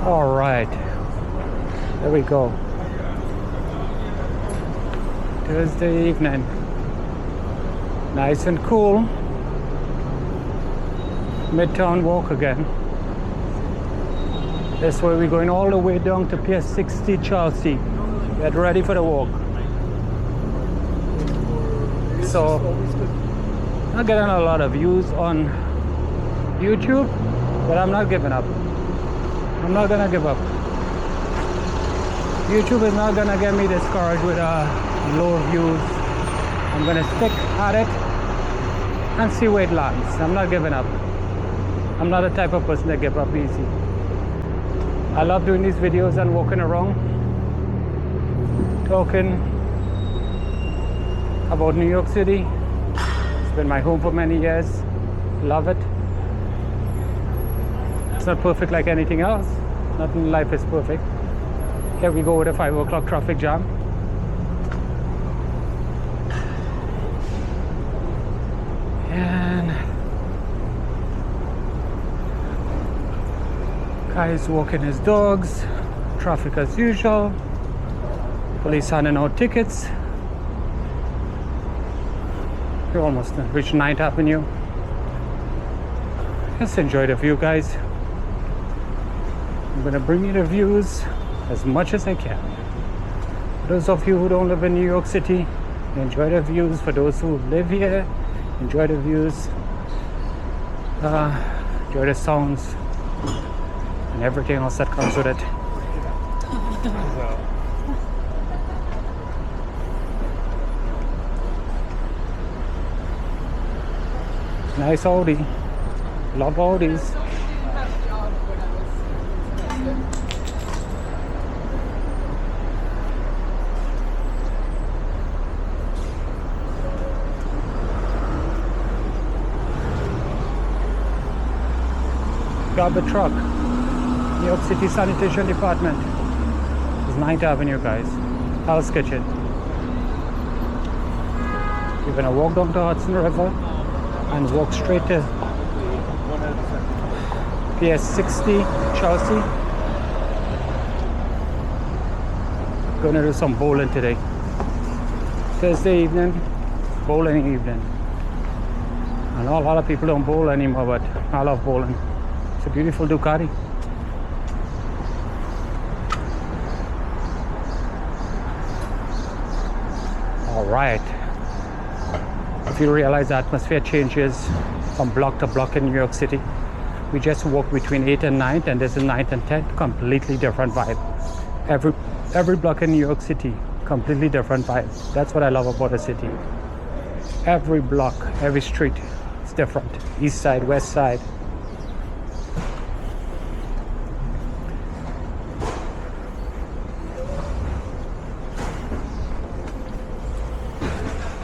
All right, there we go. Thursday evening, nice and cool. Midtown walk again. This way we're going all the way down to Pier 60 Chelsea. Get ready for the walk. So, I'm getting a lot of views on YouTube, but I'm not giving up. I'm not gonna give up. YouTube is not gonna get me discouraged with low views. I'm gonna stick at it and see where it lands. I'm not giving up. I'm not the type of person that give up easy. I love doing these videos and walking around, talking about New York City. It's been my home for many years. Love it. It's not perfect like anything else. Nothing in life is perfect. Here we go with a 5 o'clock traffic jam. And guys walking his dogs. Traffic as usual. Police handing out tickets. We're almost reached 9th Avenue. Just enjoy the view, guys. I'm gonna bring you the views as much as I can. Those of you who don't live in New York City, enjoy the views. For those who live here, enjoy the views. Enjoy the sounds and everything else that comes with it. Nice Audi. Love Audis. Garbage truck. New York City Sanitation Department. It's 9th Avenue, guys. Hell's Kitchen. You're gonna walk down to Hudson River and walk straight to Pier 60 Chelsea. Gonna do some bowling today. Thursday evening, bowling evening. I know a lot of people don't bowl anymore, but I love bowling. It's a beautiful Ducati. All right. If you realize the atmosphere changes from block to block in New York City, we just walk between 8th and 9th, and this is 9th and 10th, completely different vibe. Every block in New York City, completely different vibe. That's what I love about the city. Every block, every street is different. East side, west side.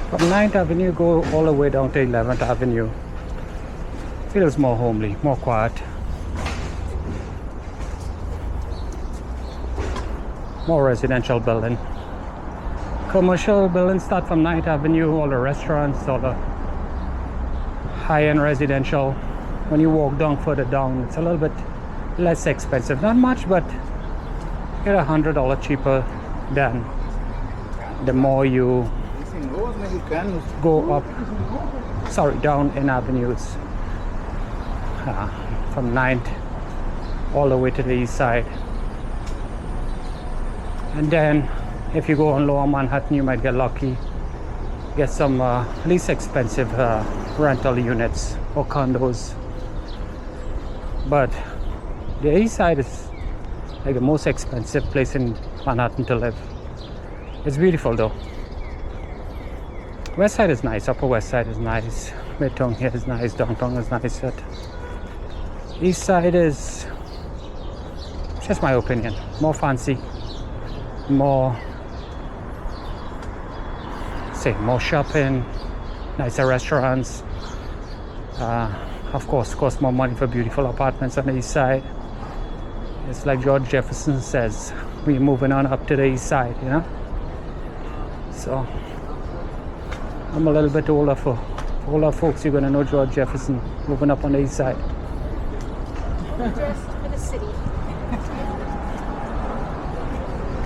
From 9th Avenue, go all the way down to 11th Avenue. Feels more homely, more quiet. More residential building. Commercial buildings start from 9th Avenue, all the restaurants, all the high-end residential. When you walk down further down, it's a little bit less expensive. Not much, but get $100 cheaper than the more you go up, down in avenues. From 9th all the way to the east side. And then if you go on lower Manhattan, you might get lucky, get some least expensive rental units or condos. But the east side is like the most expensive place in Manhattan to live. It's beautiful though. West side is nice, upper west side is nice, Midtown here is nice, downtown is nice. But east side is, just my opinion, more fancy, more shopping, nicer restaurants. Of course, costs more money for beautiful apartments on the east side. It's like George Jefferson says, we're moving on up to the east side, you know. So I'm a little bit older. For older folks, you're gonna know George Jefferson moving up on the east side. Just for the city.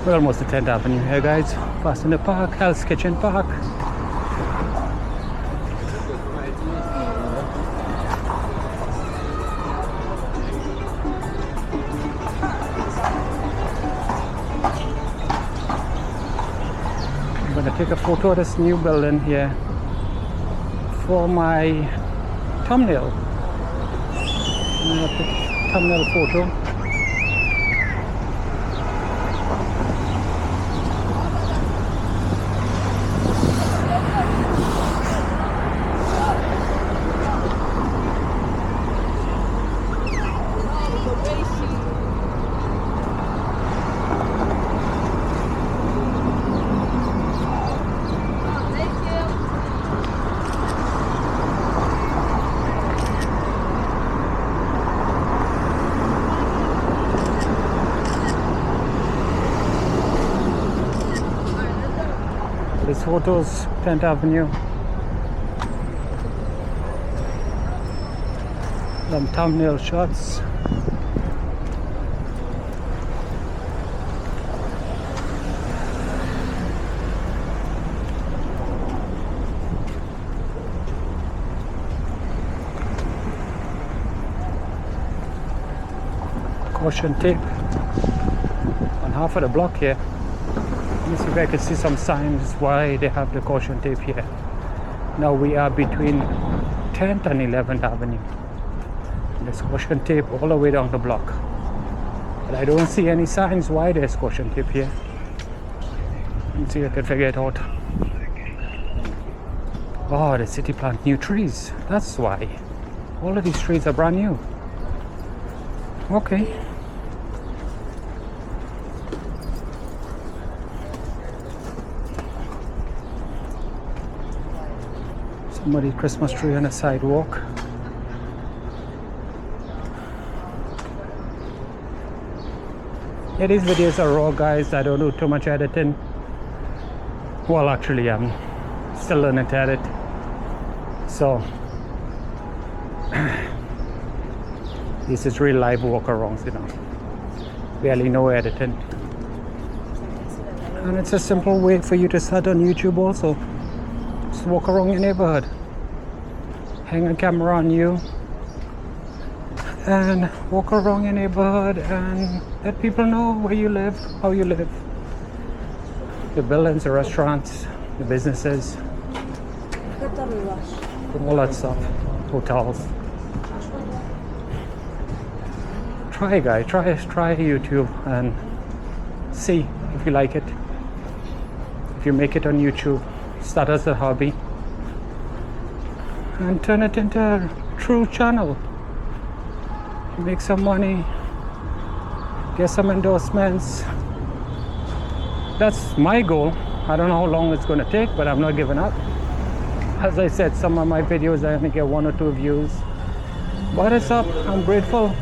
We're almost at 10th Avenue here, guys. Past in the park, Hell's Kitchen Park. I'm gonna take a photo of this new building here for my thumbnail. Thumbnail photo. This photos 10th Avenue. Some thumbnail shots. Caution tape on half of the block here. Let me see if I can see some signs why they have the caution tape here. Now we are between 10th and 11th Avenue. There's caution tape all the way down the block. But I don't see any signs why there's caution tape here. Let's see if I can figure it out. Oh, the city plant new trees. That's why. All of these trees are brand new. Okay. Somebody's Christmas tree on the sidewalk. Yeah, these videos are raw, guys. I don't do too much editing. Well, actually, I'm still learning to edit. So, this is real live walk-arounds, you know. Barely no editing. And it's a simple way for you to start on YouTube also. Just walk around your neighborhood, hang a camera on you, and walk around your neighborhood and let people know where you live, how you live. The buildings, the restaurants, the businesses, all that stuff, hotels. Try, guys, try YouTube and see if you like it. If you make it on YouTube, start as a hobby and turn it into a true channel. Make some money, get some endorsements. That's my goal. I don't know how long it's going to take, but I'm not giving up. As I said, some of my videos I only get 1 or 2 views, but it's up. I'm grateful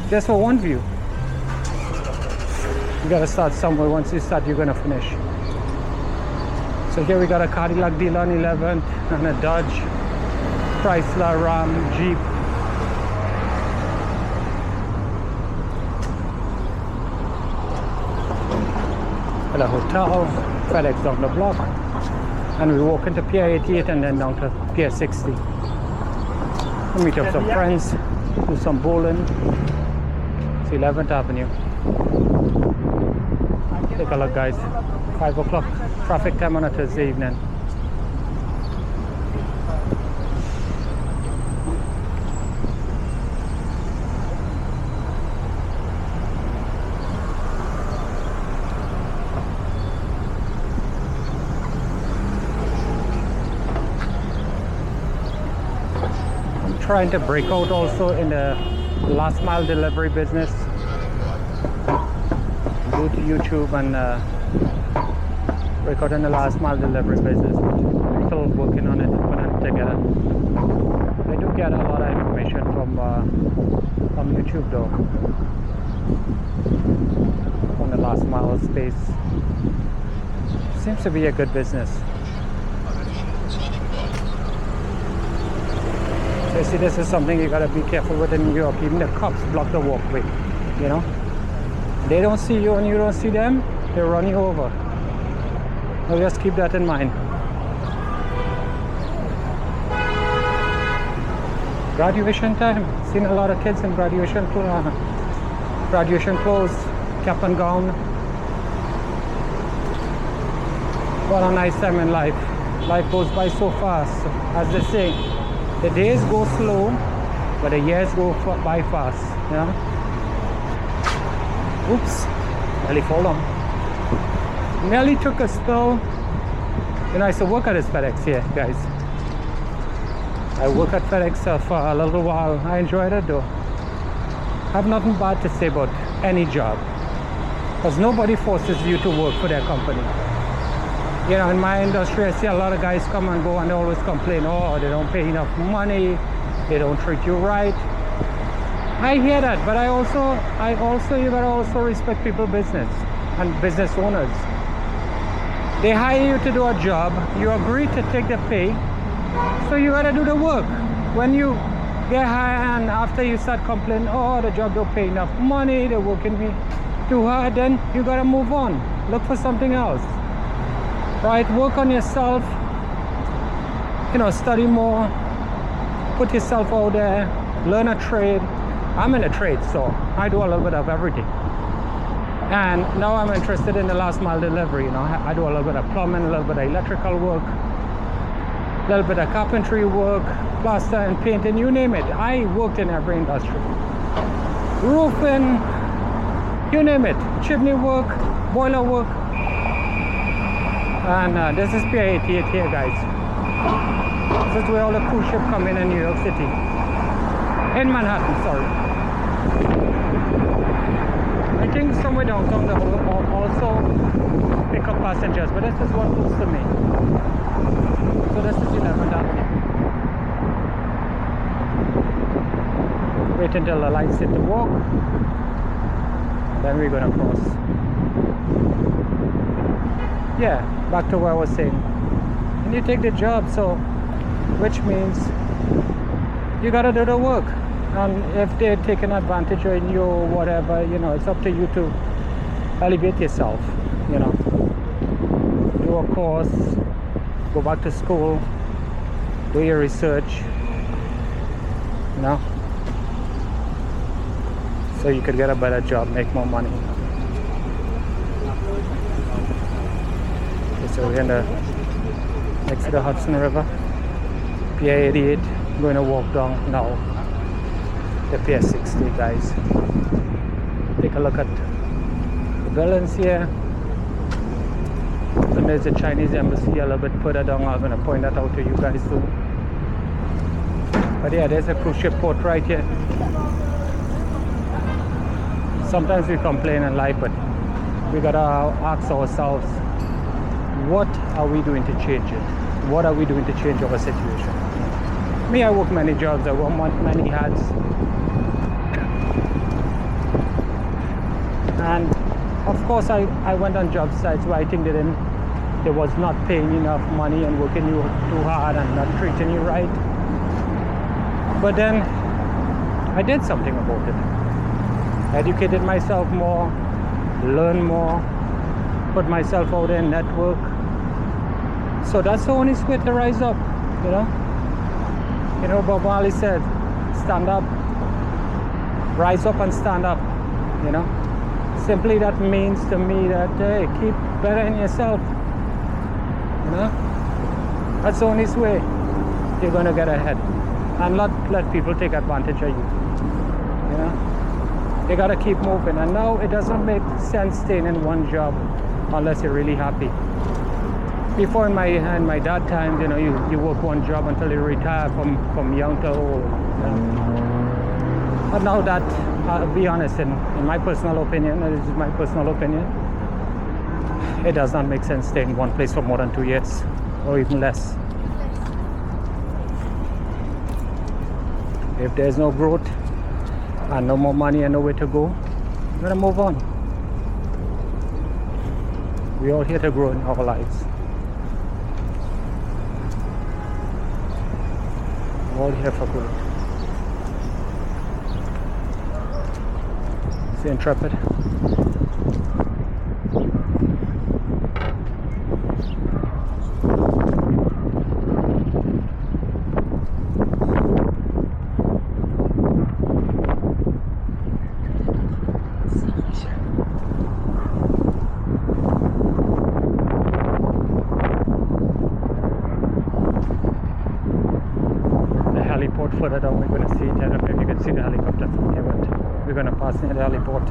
just for 1 view. You gotta start somewhere. Once you start, you're gonna finish. So here we got a Cadillac dealer on 11th and a Dodge, Chrysler, Ram, Jeep. At a hotel, FedEx down the block, and we walk into Pier 88 and then down to Pier 60. We meet up some friends, do some bowling. It's 11th Avenue. Take a look, guys. 5 o'clock traffic time on a Thursday evening. I'm trying to break out also in the last mile delivery business. Go to YouTube and break out in the last mile delivery business. I'm still working on it, putting it together. I do get a lot of information from YouTube though, on the last mile space. Seems to be a good business. So you see, this is something you gotta be careful with in New York. Even the cops block the walkway, you know. They don't see you and you don't see them, they run you over. So just keep that in mind. Graduation time. Seen a lot of kids in graduation clothes, cap and gown. What a nice time in life. Life goes by so fast. As they say, the days go slow, but the years go by fast. You know? Oops, nearly fall down. Nearly took a spill. You know, I used to work at this FedEx here, guys. I worked at FedEx for a little while. I enjoyed it though. I have nothing bad to say about any job, because nobody forces you to work for their company. You know, in my industry, I see a lot of guys come and go and they always complain, oh, they don't pay enough money, they don't treat you right. I hear that, but you gotta also respect people's business and business owners. They hire you to do a job, you agree to take the pay, so you gotta do the work. When you get hired and after you start complaining, oh, the job don't pay enough money, they're working me too hard, then you gotta move on. Look for something else. Right? Work on yourself. You know, study more. Put yourself out there. Learn a trade. I'm in a trade, so I do a little bit of everything. And now I'm interested in the last mile delivery. You know, I do a little bit of plumbing, a little bit of electrical work, a little bit of carpentry work, plaster and painting, you name it. I worked in every industry. Roofing, you name it. Chimney work, boiler work. And this is Pier 88 here, guys. This is where all the cruise ships come in New York City. In Manhattan, sorry. I think somewhere downtown they will also pick up passengers, but this is one close to me. So this is 11th Avenue. Wait until the lights hit the walk, then we're gonna cross. Yeah, back to what I was saying. And you take the job, so which means you gotta do the work. And if they're taking advantage of you or whatever, you know, it's up to you to elevate yourself. You know, do a course, go back to school, do your research, you know, so you could get a better job, make more money. Okay, so we're next to the Hudson River, Pier 88. I'm going to walk down now the Pier 60, guys. Take a look at the buildings here. And there's the Chinese embassy a little bit further down. I'm going to point that out to you guys too. But yeah, there's a cruise ship port right here. Sometimes we complain in life, but we gotta ask ourselves, what are we doing to change it? What are we doing to change our situation? Me, I work many jobs, I wear many hats. And of course I went on job sites where I think they was not paying enough money and working you too hard and not treating you right. But then I did something about it. Educated myself more, learn more, put myself out there, network. So that's the only way to rise up, you know. You know, Bob Marley said, stand up, rise up and stand up, you know. Simply that means to me that, hey, keep bettering yourself, you know. That's the only way you're going to get ahead. And not let people take advantage of you, you know. You got to keep moving. And now it doesn't make sense staying in one job unless you're really happy. Before in my dad times, you know, you work one job until you retire from young to old. You know? But now that, I'll be honest, in my personal opinion, this is my personal opinion, it does not make sense staying in one place for more than 2 years or even less. If there's no growth and no more money and nowhere to go, you gotta move on. We're all here to grow in our lives. We're all here for growth. See Intrepid? further down we're going to see it. I don't know if you can see the helicopter from here, but we're going to pass near the heliport.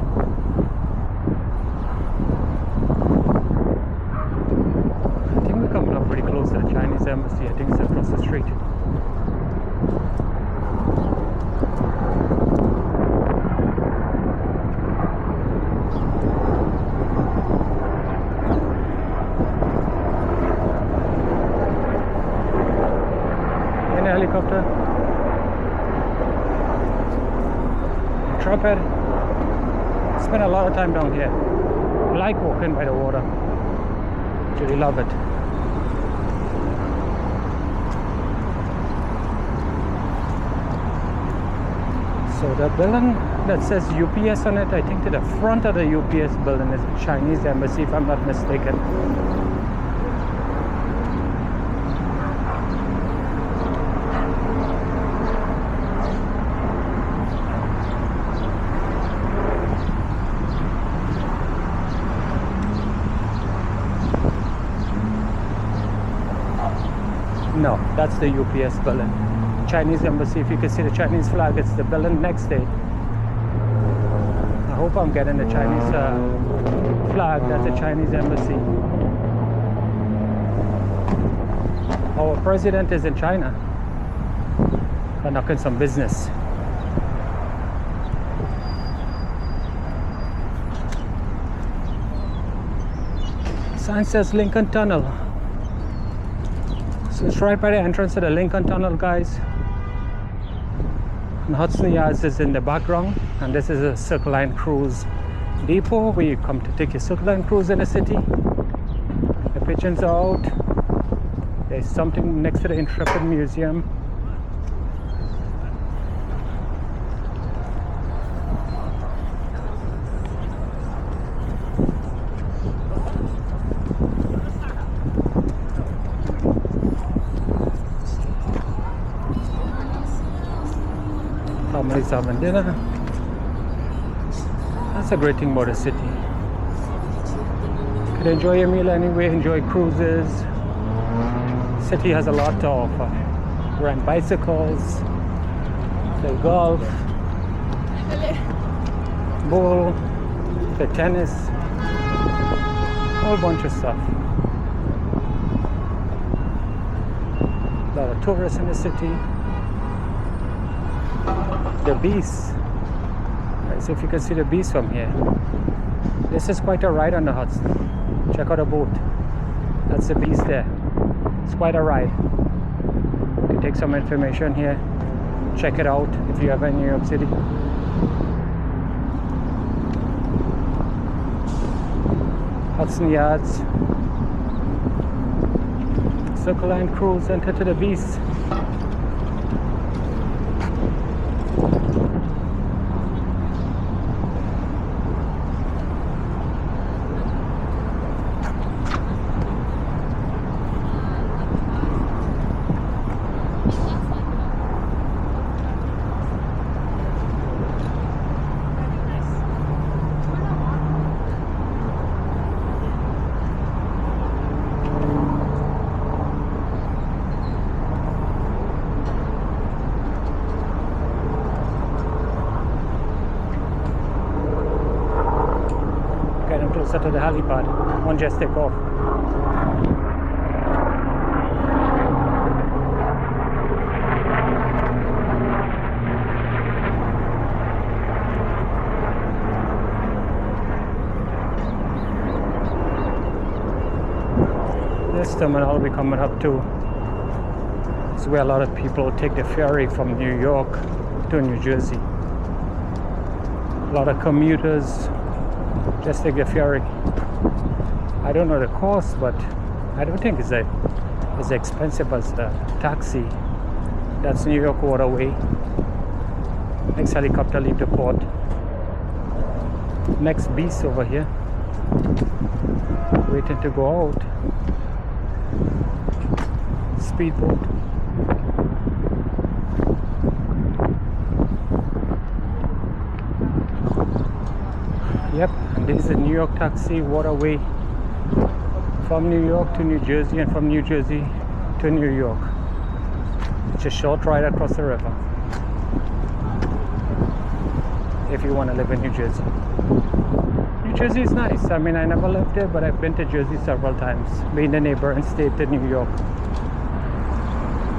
I think we're coming up pretty close to the Chinese embassy. I think it's across the street. In a helicopter. Trapper. Spend a lot of time down here. I like walking by the water. Really love it. So the building that says UPS on it, I think to the front of the UPS building is the Chinese embassy, if I'm not mistaken. No, that's the UPS building. Chinese embassy, if you can see the Chinese flag, it's the building next day. I hope I'm getting the Chinese flag, that's the Chinese embassy. Our president is in China, conducting some business. Sign says Lincoln Tunnel. So it's right by the entrance of the Lincoln Tunnel, guys. And Hudson Yards is in the background, and this is a Circle Line cruise depot where you come to take your Circle Line cruise in the city. The pigeons are out. There's something next to the Intrepid Museum. Families having dinner. That's a great thing about the city. You can enjoy your meal anyway, enjoy cruises. City has a lot of rent bicycles, play golf, bowl, play tennis, a whole bunch of stuff. A lot of tourists in the city. The beast. Right, so if you can see the beast from here, this is quite a ride on the Hudson. Check out the boat. That's the beast there. It's quite a ride. You can take some information here. Check it out if you ever in New York City. Hudson Yards. Circle Line cruise, enter to the beast. Closer to the helipad, won't just take off. This terminal will be coming up too. It's where a lot of people take the ferry from New York to New Jersey. A lot of commuters just take the ferry. I don't know the cost, but I don't think it's as expensive as the taxi. That's New York Waterway. Next helicopter leave the port. Next beast over here, waiting to go out. Speedboat. Yep, and this is a New York taxi waterway from New York to New Jersey, and from New Jersey to New York. It's a short ride across the river. if you want to live in New Jersey. New Jersey is nice. I mean, I never lived there, but I've been to Jersey several times, being the neighboring state to New York.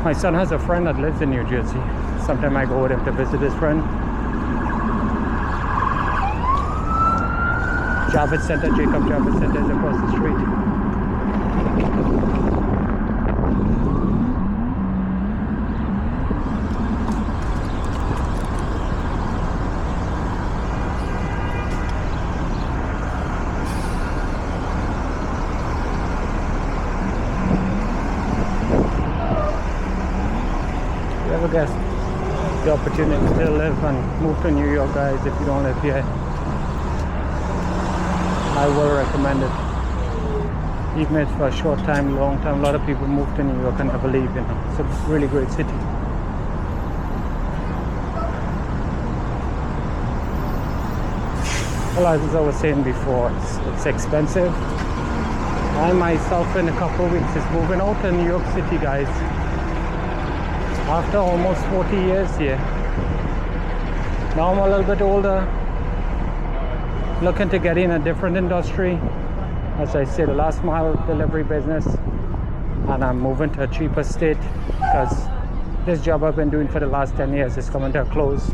My son has a friend that lives in New Jersey. Sometimes I go with him to visit his friend. Javits Center, Jacob Javits Center is across the street. Guess the opportunity to live and move to New York, guys. If you don't live here, I will recommend it. Even if it's for a short time, long time. A lot of people move to New York and never leave. You know, it's a really great city. Well, as I was saying before, it's expensive. I myself, in a couple of weeks, is moving out to New York City, guys. After almost 40 years here. Now I'm a little bit older, looking to get in a different industry. As I say, the last mile delivery business, and I'm moving to a cheaper state because this job I've been doing for the last 10 years is coming to a close.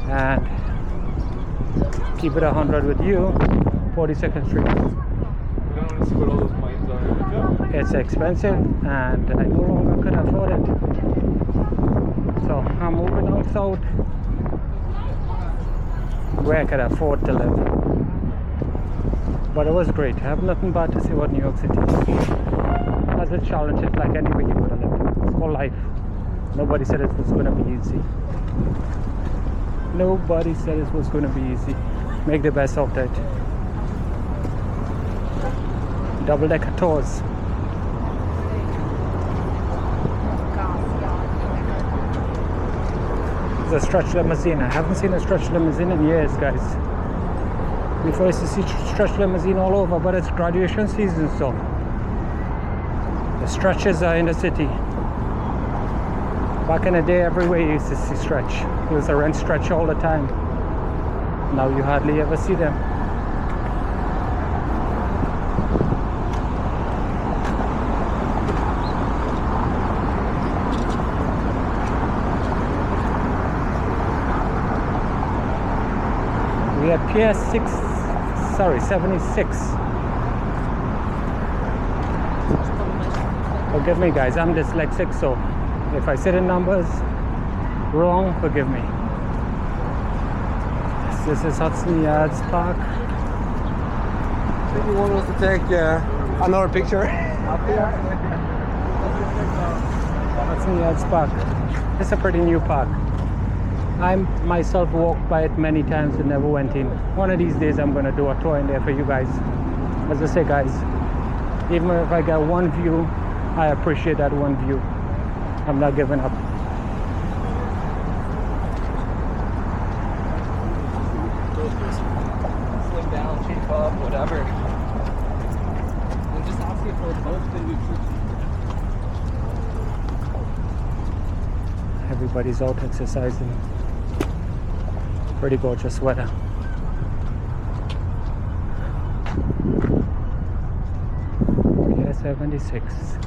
And keep it 100 with you, 42nd Street. It's expensive and I no longer could afford it. So I'm moving out south where I could afford to live. But it was great. I have nothing bad to say about New York City. It has its challenges like anywhere you go to live. It's called life. Nobody said it was going to be easy. Nobody said it was going to be easy. Make the best of it. Double-decker tours. There's a stretch limousine. I haven't seen a stretch limousine in years, guys. Before I used to see stretch limousine all over, but it's graduation season, so the stretches are in the city. Back in the day, everywhere you used to see stretch. You used to rent stretch all the time. Now you hardly ever see them. We at Pier 76. Forgive me, guys, I'm dyslexic, so if I say the numbers wrong, forgive me. This is Hudson Yards Park. I think you want us to take another picture up here. Hudson Yards Park. It's a pretty new park. I myself walked by it many times and never went in. One of these days I'm going to do a tour in there for you guys. As I say, guys, even if I get one view, I appreciate that one view. I'm not giving up. Slim down, cheap up, whatever. And just asking for both the nutrition. Everybody's out exercising. Pretty gorgeous weather. Pier 76.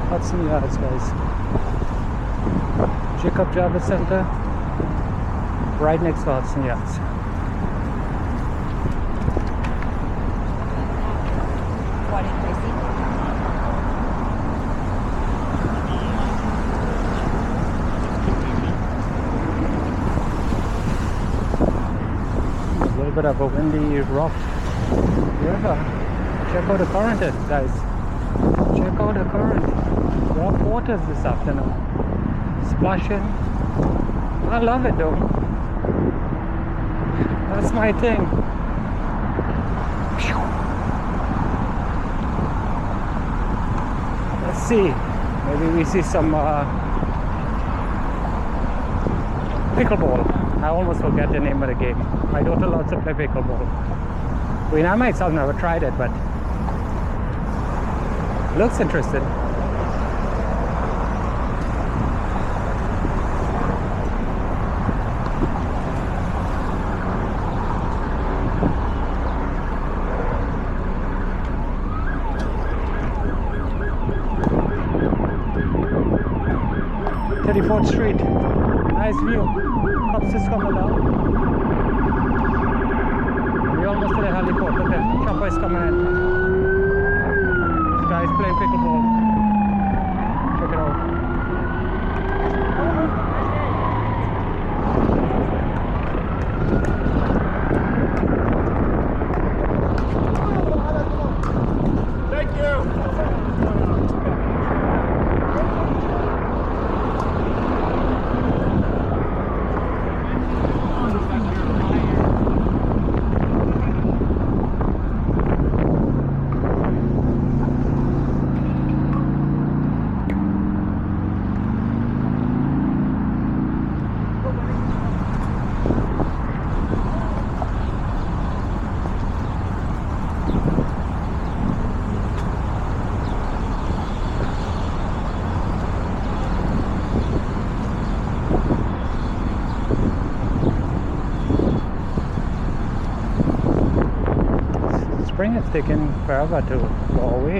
Hudson Yards, guys. Jacob Javits Center, right next to Hudson Yards. bit of a windy, rough river. Check out the current, guys. Check out the current. Rough waters this afternoon. Splashing. I love it though. That's my thing. Let's see. Maybe we see some pickleball. I almost forget the name of the game. My daughter loves to play pickleball. I mean, I myself never tried it, but looks interesting. Street, nice view. Cops is coming down. We're almost to the heliport. Look at chopper is coming in. This guy's playing pickleball. Check it out. Thank you. Spring is taking forever to go away.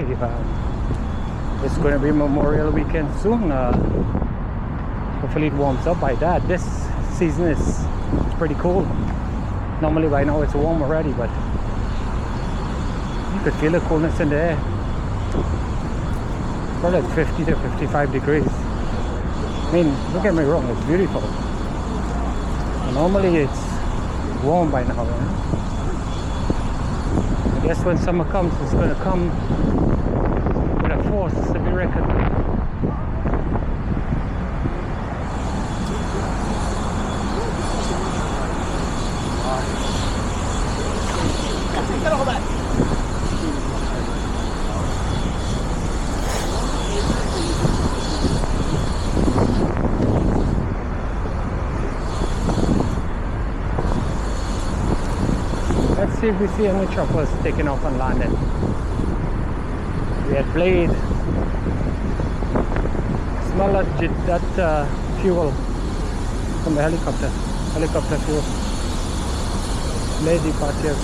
It's going to be Memorial Weekend soon. Hopefully it warms up by that. This season is pretty cool. Normally by now it's warm already, but you could feel the coolness in the air. Probably like 50 to 55 degrees. I mean, don't get me wrong, it's beautiful. And normally it's warm by now, right? I guess when summer comes, it's going to come with a force to be reckoned with. Get all that. Let's see if we see any choppers taking off and landing. We had Blade. Smell that fuel from the helicopter. Helicopter fuel. Blade departure.